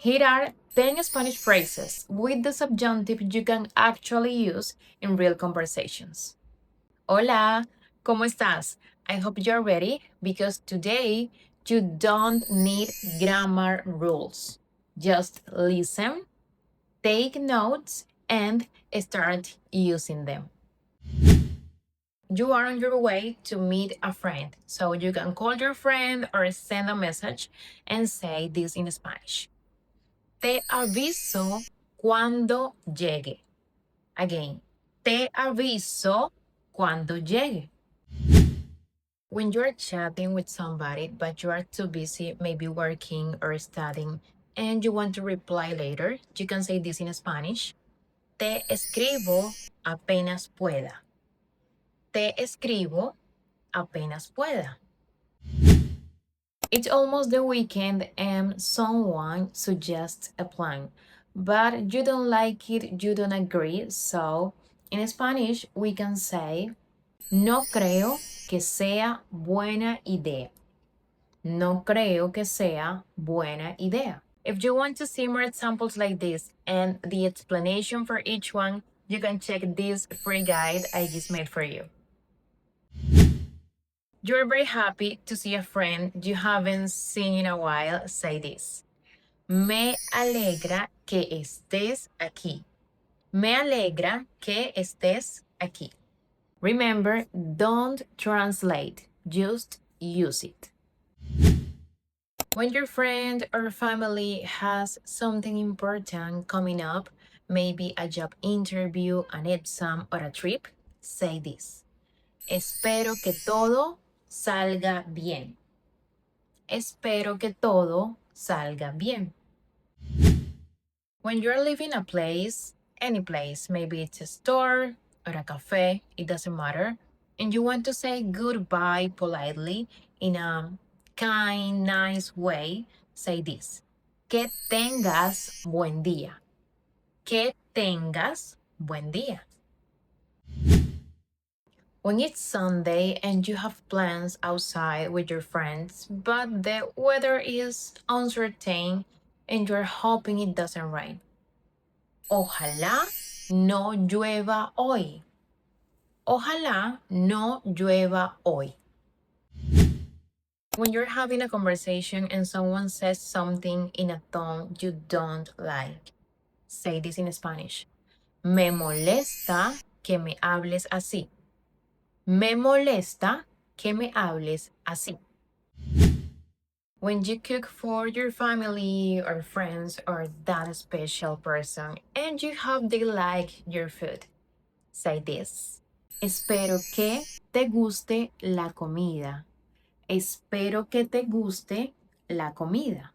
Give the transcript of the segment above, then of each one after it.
Here are 10 Spanish phrases with the subjunctive you can actually use in real conversations. Hola, ¿cómo estás? I hope you're ready because today you don't need grammar rules. Just listen, take notes, and start using them. You are on your way to meet a friend, so you can call your friend or send a message and say this in Spanish. Te aviso cuando llegue. Again, te aviso cuando llegue. When you're chatting with somebody, but you are too busy, maybe working or studying, and you want to reply later, you can say this in Spanish. Te escribo apenas pueda. Te escribo apenas pueda. It's almost the weekend and someone suggests a plan, but you don't like it, you don't agree. So, in Spanish, we can say, no creo que sea buena idea. No creo que sea buena idea. If you want to see more examples like this and the explanation for each one, you can check this free guide I just made for you. You're very happy to see a friend you haven't seen in a while. Say this. Me alegra que estés aquí. Me alegra que estés aquí. Remember, don't translate, just use it. When your friend or family has something important coming up, maybe a job interview, an exam, or a trip, say this. Espero que todo salga bien. Espero que todo salga bien. When you're leaving a place, any place, maybe it's a store or a cafe, it doesn't matter, and you want to say goodbye politely in a kind, nice way, say this. Que tengas buen día. Que tengas buen día. When it's Sunday and you have plans outside with your friends, but the weather is uncertain and you're hoping it doesn't rain. Ojalá no llueva hoy. Ojalá no llueva hoy. When you're having a conversation and someone says something in a tone you don't like, say this in Spanish. Me molesta que me hables así. Me molesta que me hables así. When you cook for your family or friends or that special person and you hope they like your food, say this. Espero que te guste la comida. Espero que te guste la comida.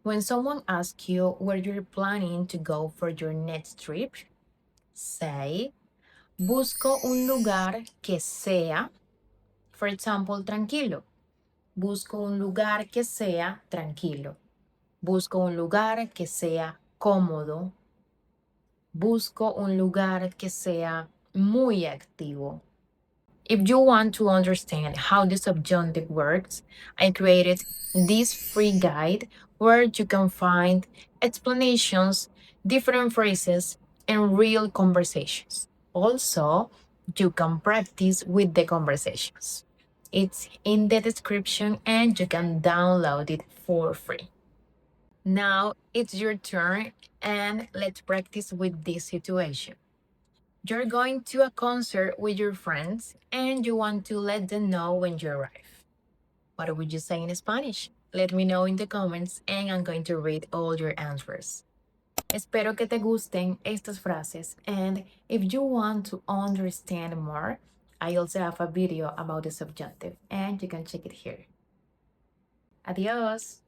When someone asks you where you're planning to go for your next trip, say, busco un lugar que sea, for example, tranquilo. Busco un lugar que sea tranquilo. Busco un lugar que sea cómodo. Busco un lugar que sea muy activo. If you want to understand how the subjunctive works, I created this free guide where you can find explanations, different phrases, and real conversations. Also, you can practice with the conversations. It's in the description and you can download it for free. Now it's your turn and let's practice with this situation. You're going to a concert with your friends and you want to let them know when you arrive. What would you say in Spanish? Let me know in the comments and I'm going to read all your answers. Espero que te gusten estas frases, and if you want to understand more, I also have a video about the subjunctive and you can check it here. Adios!